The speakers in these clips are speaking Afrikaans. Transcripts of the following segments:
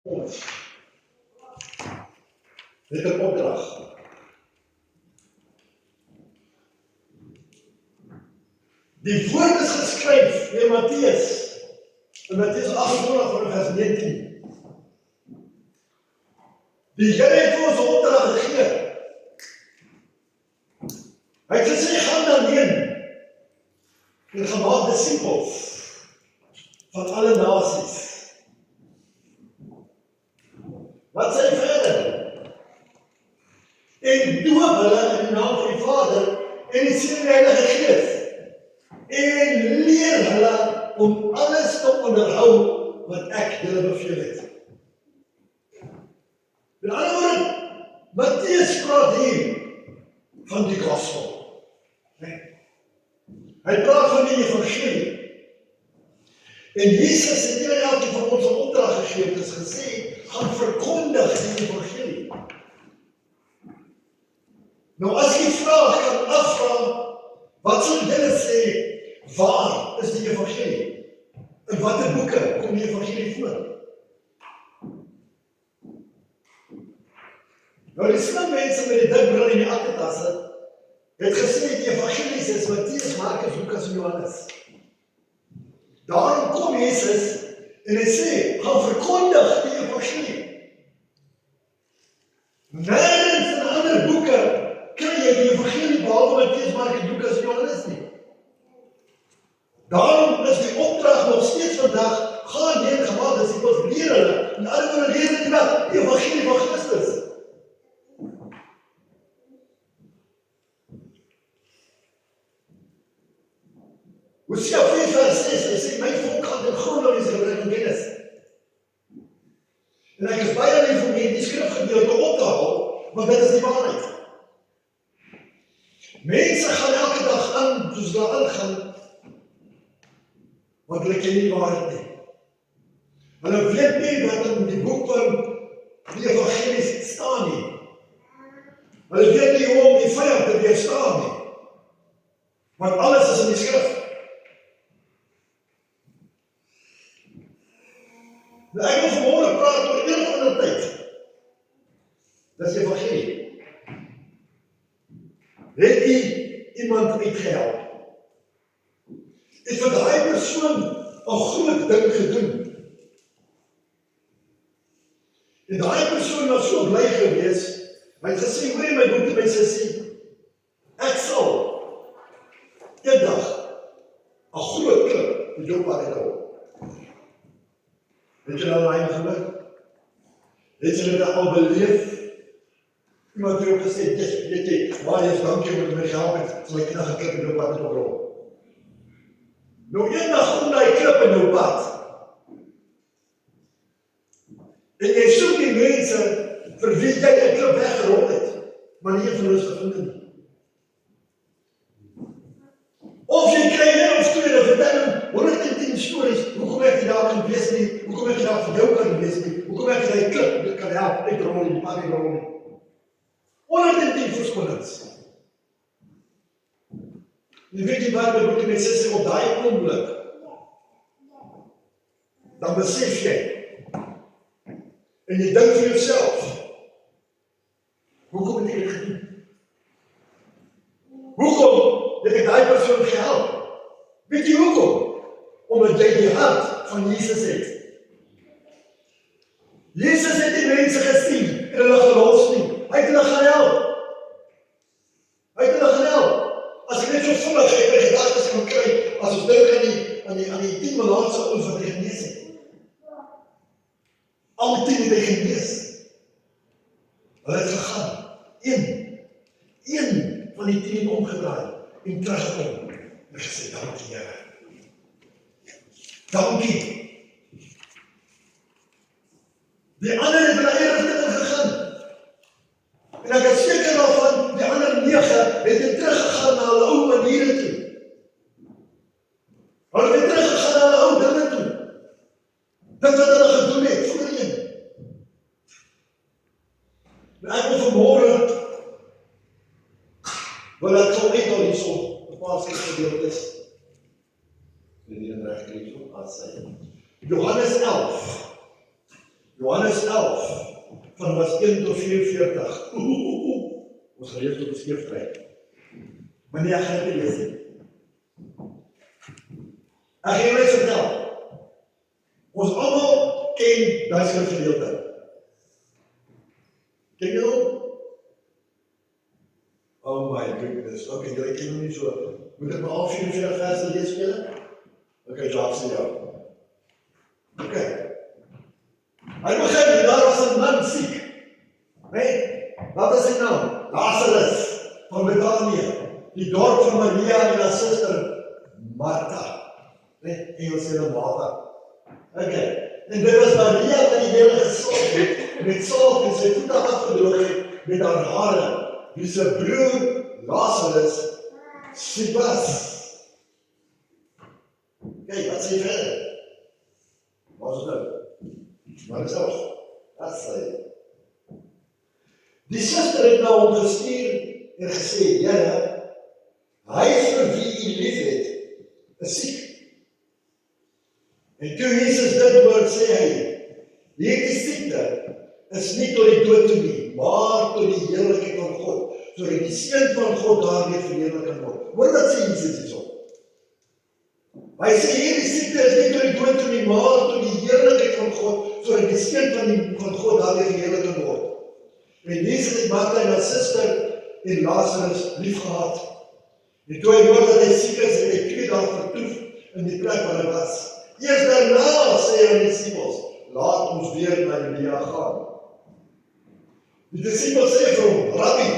Ons het 'n opdrag. Die woord is geskryf deur Matteus, in Matteus 28 van vers 19. Die Here het vir ons 'n opdrag gegee. Hy het gesê, gaan dan heen en gaan maak disippels van alle nasies. Wat sê hy verder? En doop hulle in die naam van die Vader en die Seun en die Heilige Gees. En leer hulle om alles te onderhou wat ek julle beveel het. Met ander woorde, Matteus praat hier van die gospel. Hy praat van die evangelie. En Jesus het elkeen van ons 'n opdrag gegee, het gesê, gaan verkondig die evangelie. Nou as jy vraag kan afvra, wat sal julle sê, waar is die evangelie? In watter boeke kom die evangelie voor? Nou die slim mense met die dik bril en die akketasse het gesê die evangelies is Matteus, Markus, Lukas en Johannes. Daarom kom Jesus en hy sê, gaan verkondig die evangelie. Nergens in ander boeke kry jy die evangelie behalwe Matteus, Markus, Lukas en Johannes nie. Daarom is die opdrag nog steeds vandag, gaan heen, gemaak disippels, leer hulle. En ander woorde, leer hulle die evangelie van Christus. Hosea 4 vers 6, hy sê, my volk gaan ten gronde wees gebrek aan kennis. En ek is baie lief om die skrifgedeelte op te hou, want dit is die waarheid. Mense gaan elke dag aan, soos daar aangaan, want hulle ken nie die waarheid nie. Hulle weet nie wat in die boek van die evangelies staan nie. Hulle weet nie hoe om die vyand te weerstaan nie. Want alles is in die skrif. Nou ek wil vanmôre praat oor een van die tyd. Dis die evangelie. Het jy iemand uitgehelp? Het vir daai persoon 'n groot ding gedoen? En daai persoon was so bly gewees, hy het gesê, hoor jy my broer, my sussie, ek sal eendag 'n groot klip met jou pad hou. Het jy al eindelik? Het jy dit al beleef? Iemand het ook gesê, weet jy, waar jy is, dankie wat jy my gehelp het, sal ek eendag 'n klip in jou pad oprol. Nou eendag kom daai klip in jou pad. En jy soek die mense vir wie jy 'n klip weggerol het, maar nie een van hulle is gevind nie. Of jy kry een of twee, dan vertel 110 stories, hoekom ek nie daar kan wees nie, hoekom ek nie daar vir jou kan wees nie, hoekom ek die klip kan help, uitrol nie, die pad uitrol nie. 110 verskillings. En weet jy wat, my broer en my sussie, op daai oomblik, dan besef jy, en jy dink vir jouself, hoekom het ek dit gedoen? Hoekom het ek daai persoon gehelp? Weet jy hoekom? Omdat jy die hart van Jesus het. Jesus het die mense gesien en hulle gelos nie. Hy het hulle gehelp. Hy het hulle gehelp. As ek net so vinnig my gedagtes kan kry, as ons dink aan die 10 Malaatse ouens wat hy genees het. Al 10 het hy genees. Hulle het gegaan. Een van die 10 het omgedraai en teruggekom en gesê, dankie Here. Dankie. Die ander het hulle eie rigting gegaan. En ek is seker daarvan, die ander 9 het teruggegaan na hulle ou maniere toe. Hulle het teruggegaan na hulle ou dinge toe. Dit wat hulle gedoen het, voorheen. En ek wil vanmôre, wil ek so net al hierso, 'n paar skrifgedeeltes, met die reg kry so, as sy. Johannes 11, Johannes 11, van vers 1 tot 44. Ons gaan lees tot die skriftrek. Maar nee, ek gaan dit lees nie. Ek gaan julle vertel. Ons almal ken daai skrifgedeelte. Ken jy hom? Oh my goodness. Okay, julle ken hom nie so. Moet ek maar al 44 verse lees vir julle? Okay, Jacques en jou. Okay. Hy begin, daar was 'n man siek. Wat is sy naam? Lazarus van Betanië, die dorp van Maria en haar suster Martha. Engels sê Martha. Okay. En dit was Maria wat die Here gesorg het met salf en sy voete afgedroog het met haar hare, wie sy broer Lazarus siek was. Kyk, wat sê verder? Wat is dit? Maar is ook, dat sê. Die suster het na hom gestuur en gesê, Here, hy vir wie u lief het, is siek. En toe Jesus dit hoor, sê hy, hierdie siekte is nie tot die dood toe nie, maar tot die heerlikheid van God, sodat die seun van God daarmee verheerlik kan word. Hoor wat sê Jesus hierso? Hy sê hierdie siekte is nie tot die dood toe nie, maar tot die heerlikheid van God, sodat die seun van God daarmee verheerlik kan word. En Jesus het Martha en haar suster en Lazarus lief gehad. En toe hy hoor dat hy siek is, het hy 2 dae vertoef in die plek waar hy was. Eers daarna sê hy aan die disippels, laat ons weer na Judea gaan. Die disippels sê vir hom, Rabbi,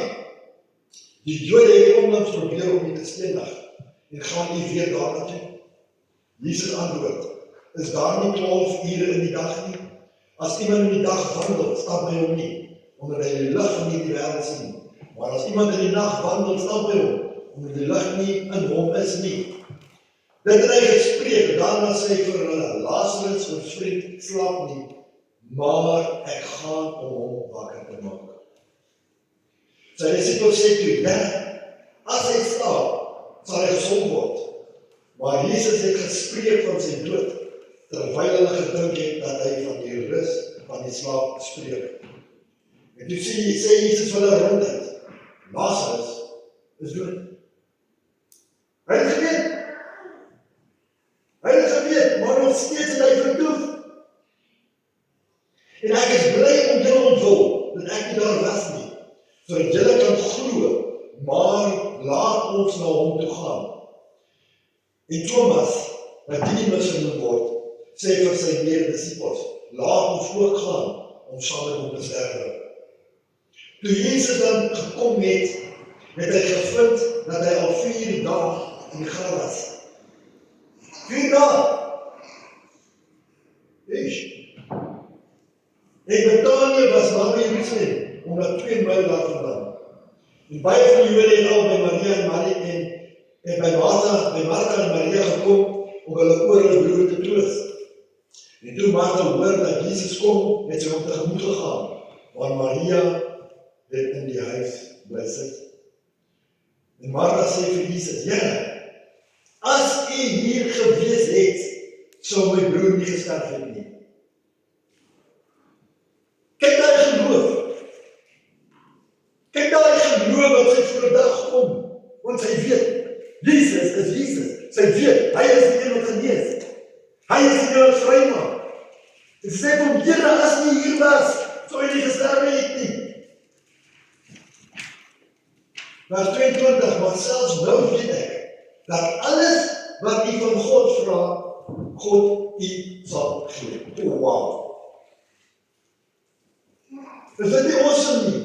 die Jode het onlangs probeer om u te stenig, en gaan u weer daar naartoe? Jesus antwoord, is daar nie 12 ure in die dag nie? As iemand in die dag wandel, stap by hom nie, omdat hy die lig nie in die wêreld sien. Maar as iemand in die nag wandel, stap by hom, omdat die lig nie in hom is nie. Dit het hy gespreek, daarna sê hy vir hulle, Lazarus, ons vriend, slaap nie, maar ek gaan om hom wakker te maak. Sy disippels sê toe, as hy slaap, sal hy gesond word. Maar Jesus het gespreek van sy dood, terwyl hulle gedink het dat hy van die rus van die slaap spreek. En toe sê Jesus van hulle ronduit, Lazarus is dood. Hy het geweet, maar nog steeds het hy vertoef. En ek is bly om julle onthul, dat ek nie daar was nie, sodat julle kan glo, maar laat ons na hom toe gaan. En Thomas, wat die misgenoem word, sê vir sy mede-disippels, laat ons ook gaan, om saam met hom te sterwe. Toe Jesus dan gekom het, het hy gevind, dat hy al 4 dae in die graf was. 4 dae! En Betanië was naby Jerusalem, omdat 2 myl daar vandaan. En baie van die Jode het al by Maria en by Martha en Maria gekom, om hulle oor hulle broer te troos. En toe Martha hoor dat Jesus kom, het sy hom tegemoet gegaan, maar Maria het in die huis bly sit. En Martha sê vir Jesus, Here, as u hier gewees het, sou my broer nie gesterf het nie. Kyk daai geloof. Kyk daai geloof wat sy voor die dag kom, want sy weet, Jesus is Jesus. Sy weet, hy is die een wat genees. Hy is die een wat vrymaak. En sy sê vir hom, Here, as nie hier was, sou hy nie gesterf het nie. Vers 22, maar selfs nou weet ek, dat alles wat u van God vra, God u sal gee. Oh, wow. Is dit nie awesome nie?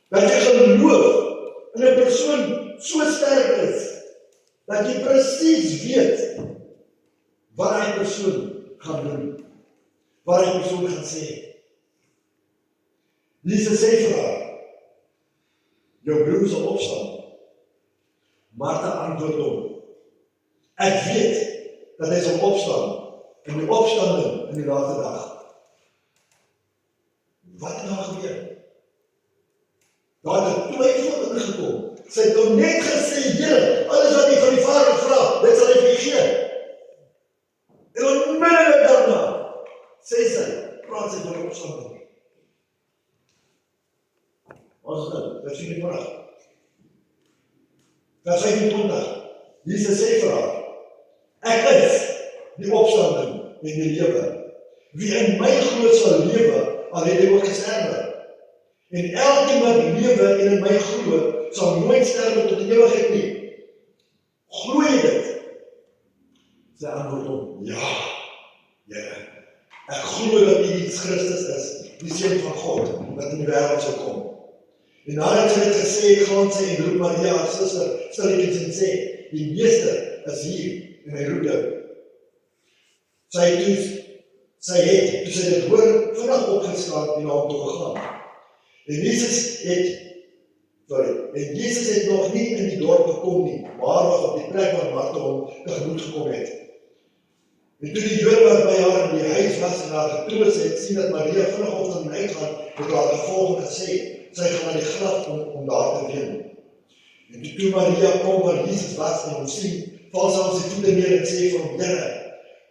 Dat jy geloof in 'n persoon so sterk is, dat jy presies weet wat hy persoon gaan doen, wat hy persoon gaan sê. Jesus sê vir haar, jou broer sal opstaan. Martha antwoord hom, ek weet dat hy sal opstaan in die opstanding in die laaste dag. Wat het daar gebeur? Daar het 'n twyfel ingekom. Sy het hom net gesê, Here, alles wat jy van die Vader vra, dit sal hy vir jou gee. En onmiddellik daarna sê sy, praat sy van opstanding. Ons is dit, vers 24. Vers 25, Jesus sê vir haar, ek is die opstanding en die lewe. Wie in my glo sal lewe, al het hy ook gesterwe. En elkeen wat lewe en in my glo, sal nooit sterwe tot die ewigheid nie. Glo jy dit? Sy antwoord hom, ja, Here. Ek glo dat U Jesus Christus is, die Seun van God, wat in die wêreld sou kom. En nadat sy dit gesê, gaan sy en roep Maria, haar suster, stilletjies en sê, die Meester is hier, en hy roep jou. Toe sy dit hoor, vinnig opgestaan en na hom toe gegaan. En Jesus het nog nie in die dorp gekom nie, maar was op die plek waar Martha hom tegemoet gekom het. En toe die Jode wat by haar in die huis was en haar getroos het, sien dat Maria vinnig opstaan en uitgaan, het haar die volgende gesê, sy gaan na die graf om daar te ween. En toe Maria kom waar Jesus was en hom sien, val sy op sy voete neer en sê vir hom, Here,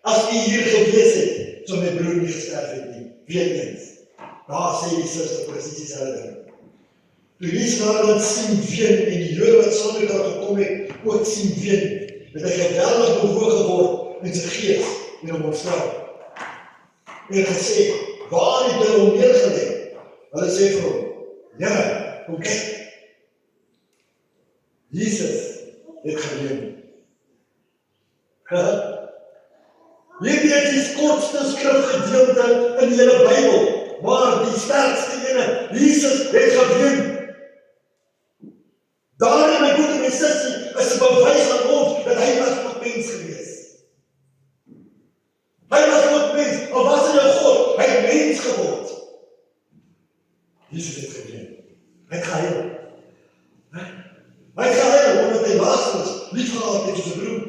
as U hier gewees het, sou my broer nie gesterf het nie, weet eens. Daar sê die suster presies dieselfde ding. Toe Jesus haar dan sien ween en die Jode wat saam met haar gekom het, ook sien ween, het hy geweldig bewogen geword in sy gees en hom ontstel. En gesê, waar het hulle hom neergelegd? Hulle sê vir hom, Here, kom kyk. Jesus het geween. Hierdie is die kortste skrifgedeelte in die hele Bybel, maar die sterkste ene, Jesus het geween. Daarin my broer en my sussie is 'n bewys aan ons dat hy was ook mens gewees. Hy was ook mens, al was hy 'n God, hy het mens geword. Jesus het geween. Hy het gehuil. Hy het gehuil omdat hy Lazarus lief gehad het soos 'n broer.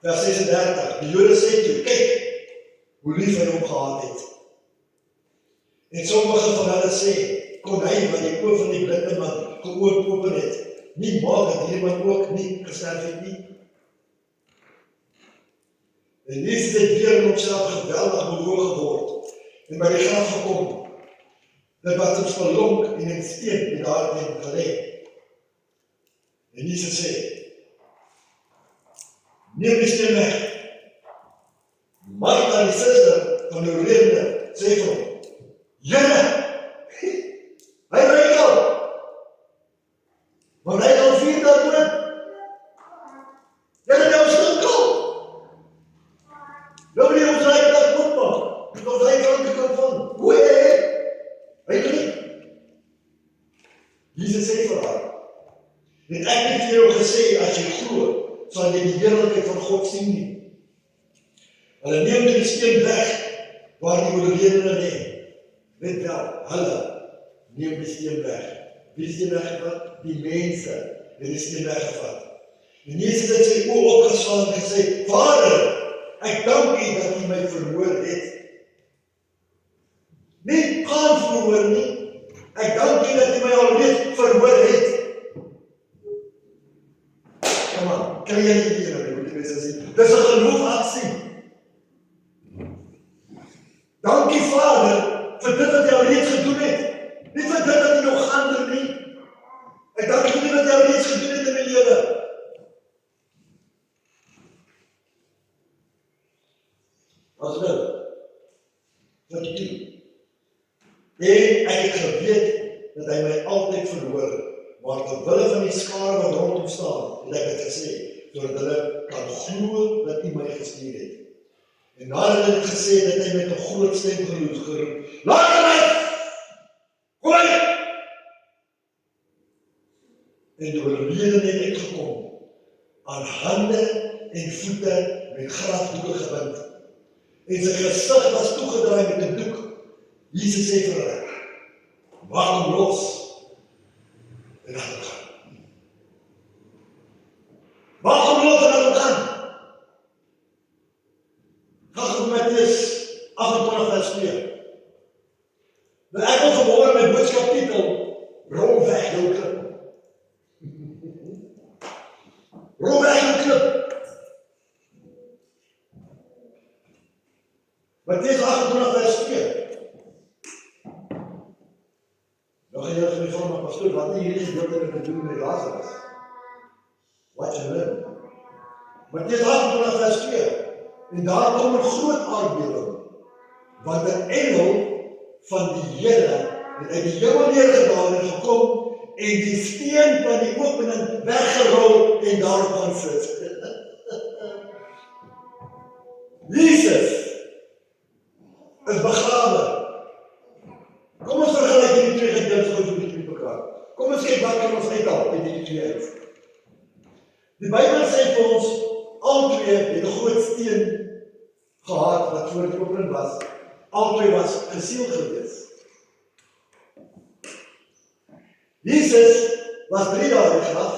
Vers 36, die Jode sê toe, kyk hoe lief hy hom gehad het. En sommige van hulle sê, kon hy wat die oë van die blinde man geopen het, nie maak dat hierdie man ook nie gesterf het nie. En Jesus het weer in homself geweldig bewogen geword, en by die graf gekom. Dit was 'n spelonk en 'n steen die daarin gelê. En Jesus sê, neem die steen weg. Martha, die suster van die oorledene, sê vir hom, Here, hy reik al, want hy het al 4 dae dood. Here, jy ons stink al. Nou wil jy ons reik dat goed maak, met ons reik al kan van. Hoe hy nie. Jesus sê vir haar, het ek nie vir jou gesê, as jy glo, sal jy die heerlikheid van God sien nie. Hulle neem die steen weg, waar die oorledene lê. Weet wel, hulle neem die steen weg. Wie is die weggevat? Die mense het die steen weggevat. En Jesus het sy oë opgeslaan en gesê, Vader, ek dank U dat U my verhoor het. Nie gaan verhoor nie. Ek dank U dat U my alreeds verhoor het. Kom aan, kan jy nie hier nou die mense sien? Dis 'n geloofaksie. Dankie Vader, vir dit wat jy alreeds gedoen het. Nie vir dit wat jy nog gaan doen nie. Ek dank U wat jy alreeds gedoen het in my lewe. As nou, wat jy doen. En ek het geweet dat hy my altyd verhoor, maar ter wille van die skare wat rondom staan, het ek het gesê, sodat hulle kan glo dat U my gestuur het. En nadat hy het gesê, dat hy met 'n groot stem geroep, Lazarus, kom uit! En die oorledene het uitgekom, aan hande en voete met grafdoeke gebind. En sy gesig was toegedraai met 'n doek. Jesus sê vir hulle, maak hom los, en laat hom gaan. Maak hom los en laat hom gaan. Gaan met Mattheus 28 vers 2. Nou ek wil vanmôre my boodskaptitel, rol weg jou klip. Rol weg jou klip. Matteus 28 vers 2. Nou gaan julle vir my vra, maar pastoor, wat het hierdie gedeelte te doen met Lazarus? Wat jy leer? Matteus 28 vers 2. En daar kom 'n groot aardbewing, want 'n engel van die Here het uit die hemel neergedaal en gekom en die steen van die opening weggerol en daarop gaan sit. Jesus is begrawe. Kom ons vergelyk hierdie twee gedeeltes gou 'n bietjie met mekaar. Kom ons kyk wat kan ons uithaal uit hierdie twee uit. Die Bybel sê vir ons, albei het 'n groot steen gehad wat voor die opening was. Albei was gesiel gewees. Jesus was 3 dae in die graf.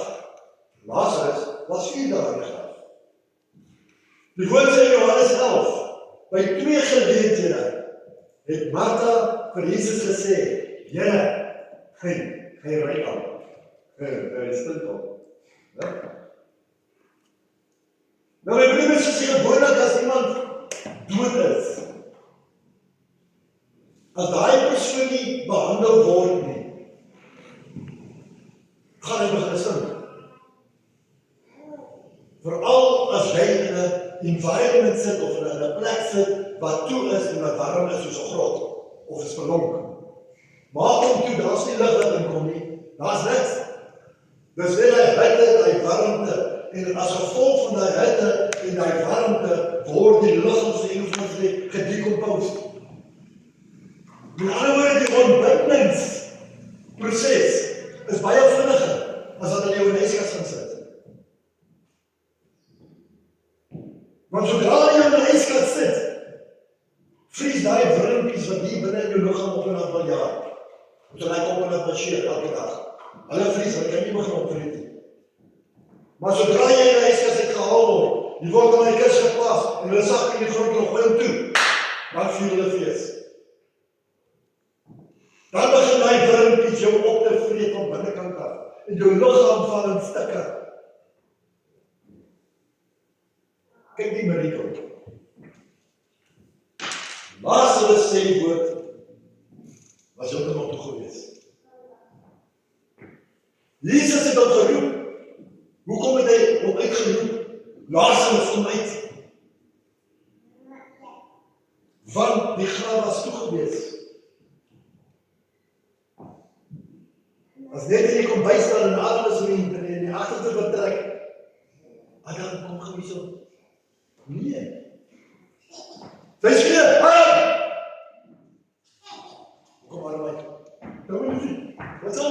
Lazarus was 4 dae in die graf. Die woord sê in Johannes 11, by 2 geleenthede het Martha vir Jesus gesê, Here, hy ry al. Hy stink al. Nou, my broer is soos gewoonlik as iemand dood is. As daai persoon nie behandel word nie, gaan hy begin stink. Veral as jy in 'n environment sit of in 'n plek sit wat toe is en wat warm is soos 'n grot of 'n spelonk. Maak hom toe, daar's nie lig wat inkom nie. Daar's niks. Dis net hy hitte, hy warmte. En as gevolg van daai hitte en daai warmte word die liggaam se Engels gedecompose. Met ander woorde, die ontbindingsproses is baie vinniger as wat hulle jou in die yskas gaan sit. Want sodra jy in die yskas sit, vries daai wurmpies wat hier binne in jou liggaam op en af wil jaag. Moet hulle kom en passeer elke dag. Hulle vries, hulle kan nie begin opvreet nie. Maar sodra jy in die yskas uitgehaal word, die word aan die kus geplaas en hulle sak in die grond en gooi hom toe, dan vier hulle fees. Dan begin daai wurmpies jou op te vreet van binnekant af en jou liggaam val in stukke. Kyk die mirakel. Lazarus sê die woord was heeltemal toe gewees. Jesus het hom geroep. Hoekom het hy hom uitgeroep? Lazarus kom uit. Want die graf was toe gewees. As net jy kom bystaan en alles in die agterte vertrek, dan kom gewees op. Nee. Sy skree, kom maar my. Nou moet jy. Wat sê jy?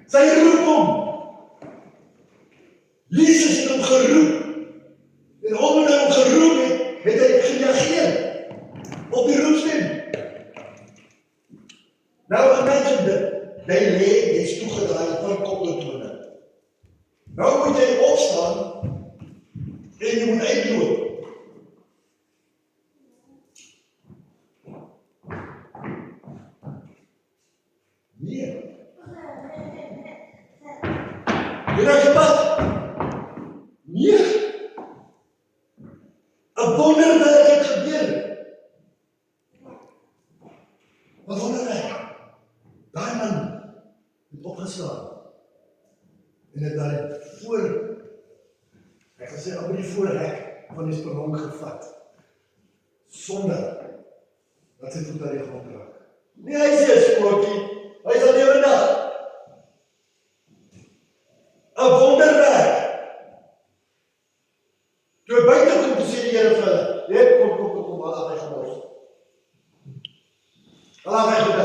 Sy roep hom. Jesus het hom geroep. En omdat hy hom geroep het hy gereageer op die roepstem. Nou imagine dit. Jy lê, jy is toegedraai van kop tot tone. Nou moet jy opstaan en jy moet uitloop. Nee. Jy het gebad? Nee. 'n wonderwerk het gebeur. Wat wonderwerk? Daai man het opgestaan en het daar voor, hy het gesê, op die voorhek van die spelonk gevat, sonder dat sy voet aan die grond raak. Nee, hy sê 'n spoortjie, hy is al lewendig. 'n wonderwerk. Toe hy buite kom, toe sê die Here vir hulle, kom, laat hy gemors. Laat hy goed.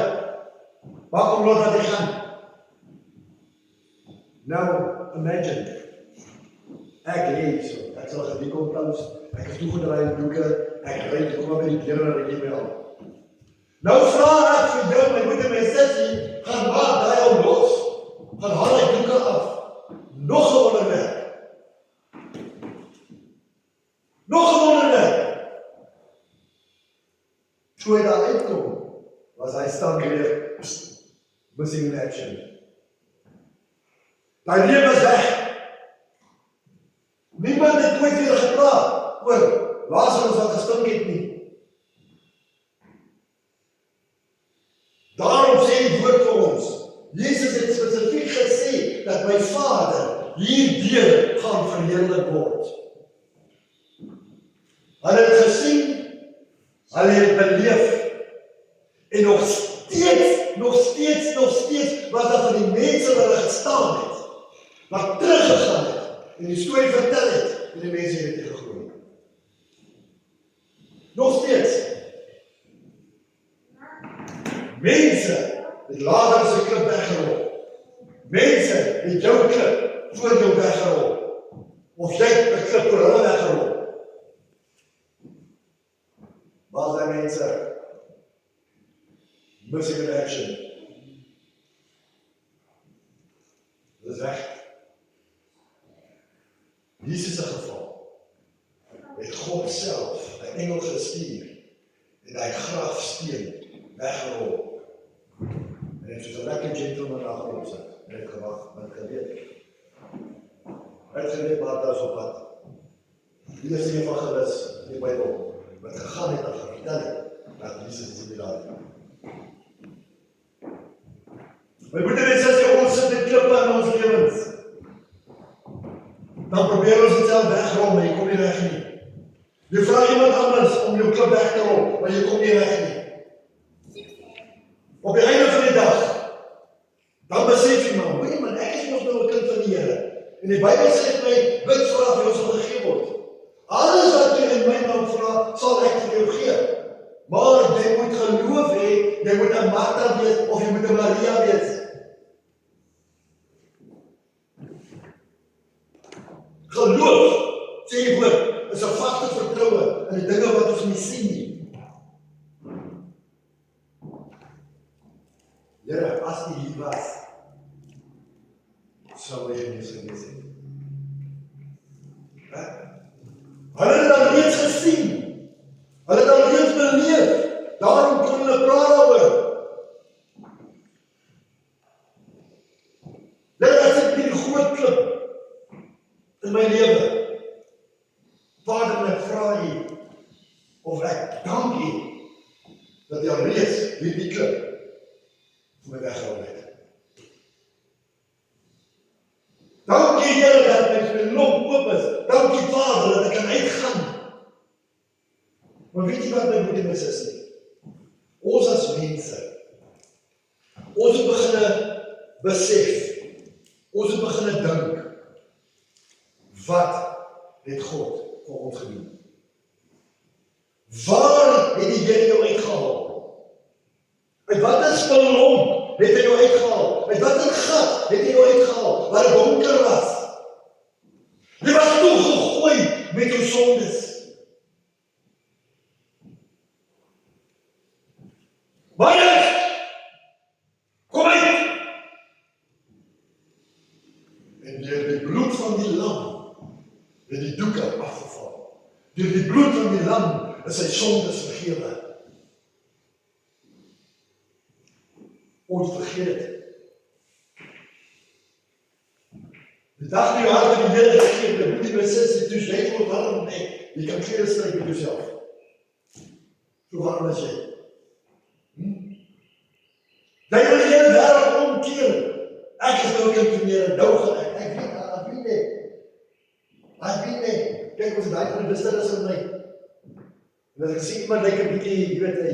Waar kom laat hy gaan? Nou, imagine, ek leef so, ek sal gedecompose, ek is toegedraai in doeke, ek ry, kom maar by die deur en ek gee my al. Nou vra ek vir jou, my broer en my sussie, gaan maak daai ou los, gaan haal die doeke af. Nog 'n wonderwerk. Nog 'n wonderwerk. Toe hy daar uitkom, was hy staan weer, missing in action. Daai lewe was weg. Niemand het ooit weer gepraat. oor Lazarus wat gestink het nie. Daarom sê die woord vir ons, Jesus het spesifiek gesê, dat my Vader hierdeur gaan verheerlik word. Hulle het gesien, hulle het beleef, en nog steeds was daar van die mense wat hulle gestaan het, wat teruggegaan het, en die storie vertel het, en die mense het dit geglooi. Nog steeds. Mense het Lazarus se klip weggerol. Mense het jou klip voor jou weggerol. Of jy het 'n klip voor hulle weggerol. Waar zijn mense? Missing in action. Dat is weg. Jesus se geval het God self 'n engel gestuur en hy grafsteen weggerol. En het soos 'n lekker gentleman daar opsit en het gewag, want geweet. Hy het geweet maar daar is op pad. Die eerste evangelis in die Bybel wat gegaan het en vertel het dat Jesus is die daar. My broeder en suster, ons sit met klippe in ons lewens. Dan probeer ons dit self wegrol, maar jy kom nie reg nie. Jy vra iemand anders om jou klip weg te rol, maar jy kom nie reg nie. Op die einde van die dag, dan besef jy maar, weet man, ek is mos nou 'n kind van die Here. En die Bybel sê vir my, bid vra vir jou sal gegee word. Alles wat jy in my naam vra, sal ek vir jou gee. Maar jy moet geloof hê, jy moet 'n Martha wees of jy moet 'n Maria wees. Geloof, sê die woord, is 'n vaste vertroue in die dinge wat ons nie sien nie. Here, as U hier was, sou jy nie gewees het. Hulle het dan reeds gesien. Hulle het dan reeds beleef. Daarom kon hulle praat daaroor. Dit is ek die groot klip in my lewe. Vader, ek vra U, of ek dank U, dat jy alreeds hierdie klip vir my weggehaal het. Dankie Here dat my lomp oop is. Dankie Vader dat ek kan uitgaan. Maar weet jy wat my broeder en suster? Ons as mense, ons moet begin besef, ons moet begin dink, wat het God vir ons gedoen? Waar het die Here jou uitgehaal? Uit watter spelonk het hy jou uitgehaal? Uit watter gat het hy jou uitgehaal? Waar het donker was? Jy was toegegooi met jou sondes. Waar kom uit! En deur die bloed van die lam het die doeke afgeval. Deur die bloed van die lam is sy sondes vergewe. Ons vergeet het. Die dag die jou hart in die Here gegee, die moet die beslis, toe jy voor warm net, jy kan klere stryk met jouself. So warm as jy. Jy wil die hele wêreld omkeer. Ek is nou kind van die Here, nou gaan ek weet nie. Kyk ons daai van die beslis in my. En as ek sien iemand lyk 'n bietjie, jy weet, hy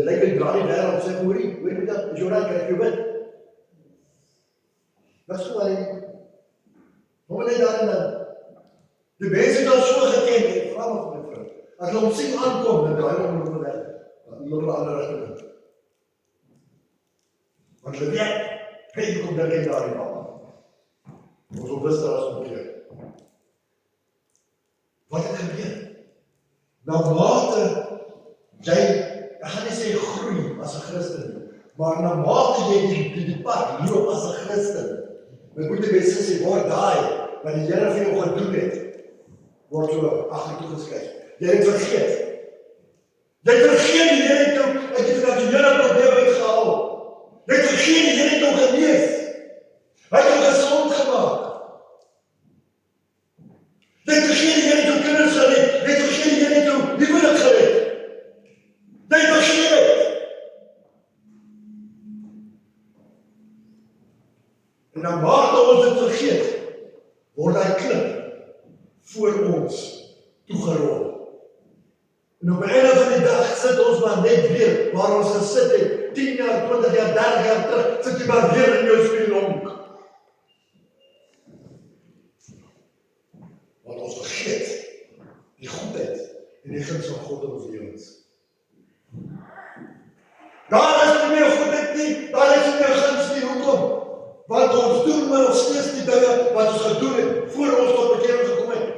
lyk hy draai die wêreld, sê hoorie met dat, is jou reg, kry jy bid. Wat sou hy? Hoe net daar en dan. Die mense het al so geken, ek vra maar vir my vrou. As hulle hom sien aankom, dan draai hulle hom weg. Dan loop hulle ander rigting. Want hulle weet, jy kom daar net daar in papa. Ons op wist daar as omkeer. Wat het gebeur? Nou mate jy, ek gaan nie sê groei as 'n Christen, maar na mate jy die pad loop as 'n Christen, my goeie mense sê, word daai, wat die Here vir jou gedoen het, word so agtertoe geskuif. Jy het vergeet. Jy het vergeet die Here het jou, ek het vir die Here probleem uitgehaal. Jy het vergeet die Here het jou genees. Hy het jou gesond gemaak. Jy het vergeet die Here het jou kinders gered. Jy het voor ons toegerol. En op die einde van die dag sit ons maar net weer waar ons gesit het, 10 jaar, 20 jaar, 30 jaar terug, sit jy maar weer in jou spieelonk. Want ons vergeet die goedheid en die guns van God in ons lewens. Daar is nie meer goedheid nie, daar is nie meer guns nie, hoekom? Want ons doen maar nog steeds die dinge wat ons gedoen het, voor ons tot bekering gekom het.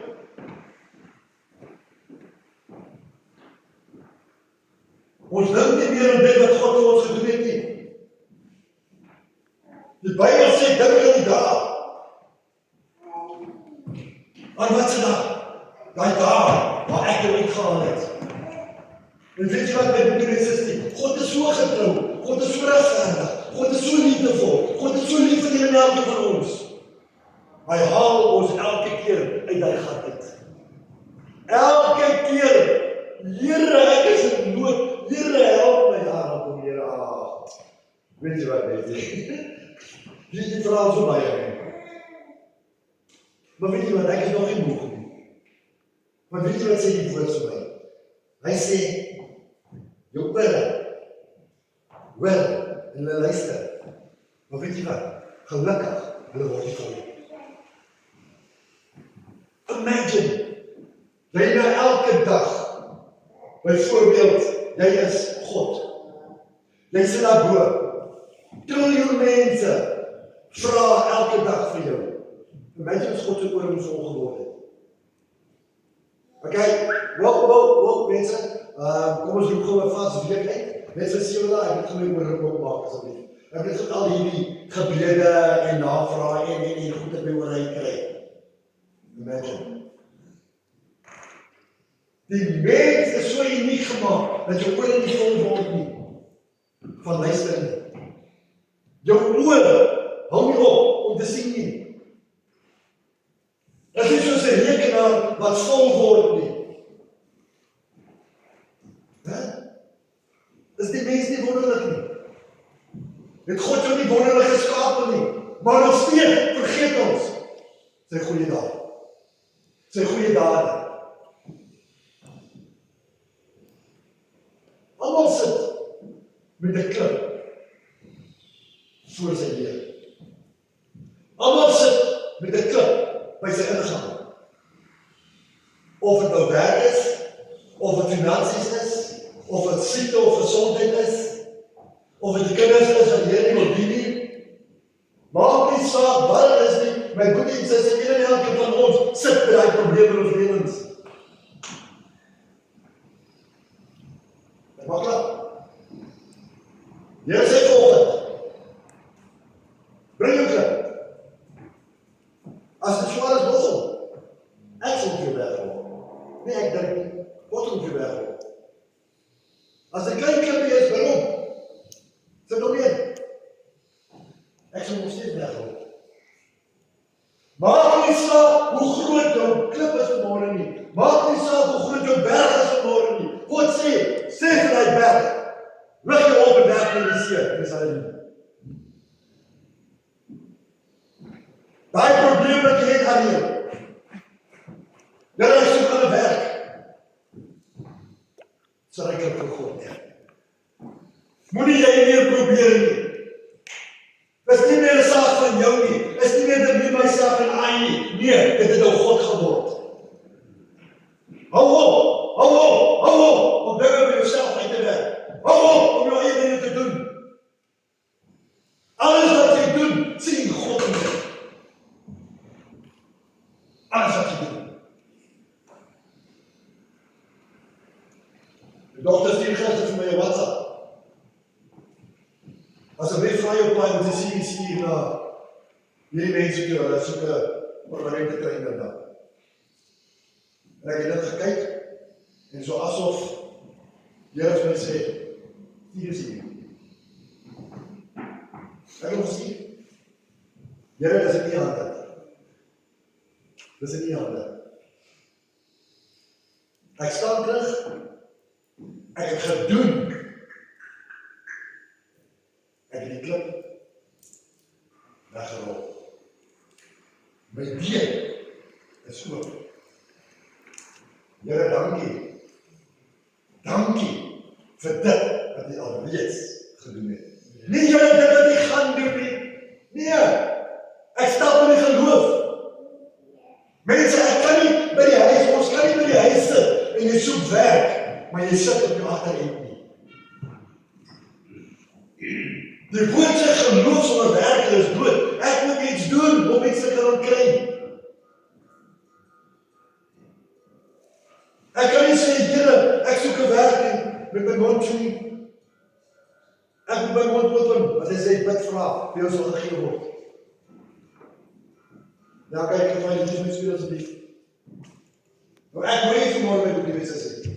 Ons dink nie meer aan dit wat God vir ons gedoen het nie. Die Bybel sê, dink aan die dae. Aan wat se dag? Daai dae waar ek jou uitgehaal het. En weet jy wat met bedoel is? God is so getrou, God is so regverdig, God is so liefdevol, God is so lief vir elke van ons. Hy haal ons elke keer uit daai gat uit. Elke keer, Here, ek is in nood, Here, help my, help my, Here, weet jy wat, weet jy? Die verhaal so baie nie. Maar weet jy wat, ek is nog nie moeg nie. Maar weet jy wat sê die woord so my? Hy sê, jou ore, hoor, en hulle luister. Maar weet jy wat, gelukkig, hulle word nie van. Imagine, jy na elke dag, byvoorbeeld, jy is God. Jy sit daar bo. Triljoen mense vra elke dag vir jou. Imagine as God so oor ons ongeword het. Ok, wow, mense, kom ons roep gewoon vas week uit. Mense sê julle, ek moet gewoon oor roep maak asseblief. Ek moet al hierdie gebede en navraag en goed op my oor hy kry. Imagine. Die mens is so uniek gemaak, dat jou oor nie vol word nie, van luister nie. Jou oor, hou nie op om te sien nie. Dit is soos 'n rekenaar wat vol word nie. Is die mens nie wonderlik nie? Het God jou nie wonderlik geskape nie, maar nog steeds vergeet ons sy goeie daad, sy goeie dade. Almal sit met 'n klip voor sy deur. Almal sit met 'n klip by sy ingang. Of dit nou werk is, of dit finansies is, of dit siekte of gesondheid is, of dit kinders is wat jy nie wil dien nie. Maak nie saak wat dit is nie, my goeie en sê, een en elke van ons sit met daai probleem in ons lewens. Maak klaar. Here sê volgende. Bring jou klip. As dit swaar is, los hom. Ek sal jou weghou. Nee, ek dink nie. God sal jou weghou. As dit klein klipie is, waarom? Sit hom neer. Ek sal hom steeds weghou. Maak nie saak hoe groot jou klip is vanmôre nie. Maak nie saak hoe groot jou berg is vanmôre nie. God sê vir die berg, lig jou op en werk in die see, dis hy nie. Daai probleem wat jy het aan jou, jy is soek aan die werk, sal ek vir God hê. Moenie jy meer probeer nie. Dis nie meer 'n saak van jou nie, is nie meer dit nie myself en I nie. Nee, dit het nou God geword. Hou op, om dinge vir jouself uit te werk. Hou op, om jou eie dinge te doen. Alles wat jy doen, sien God in dit. Alles wat jy doen. Die dogter stuur gister vir my 'n WhatsApp. Asseblief vra jou pa om te sien hier na hierdie mense toe, hulle soek 'n permanente trainer daar. En ek het dit gekyk, en so asof Here vir my sê, hier is hier. Ek het gesien, Here, dis in die hande. Dis in die hande. Ek staan terug, ek het gedoen. Ek het die klip weggerol. My been is oop. Here, dankie. Dankie vir dit wat jy alreeds gedoen het. Nie Here dit wat jy gaan doen nie. Nee, ek stap in die geloof. Mense, ek kan nie by die huis, ons kan nie by die huis sit en jy soek werk, maar jy sit op die agterend nie. Die woord sê geloof sonder werk is dood. Ek moet iets doen om iets te kan kry. Ek kan nie sê, Here, ek soek 'n werk en met my mond toe. Ek moet my mond open, want hy sê, bid vra, vir jou sal gegee word. Nou kyk ek vir my, dit is my speel asseblief. Nou ek wil nie vanmorgen met die mense sê.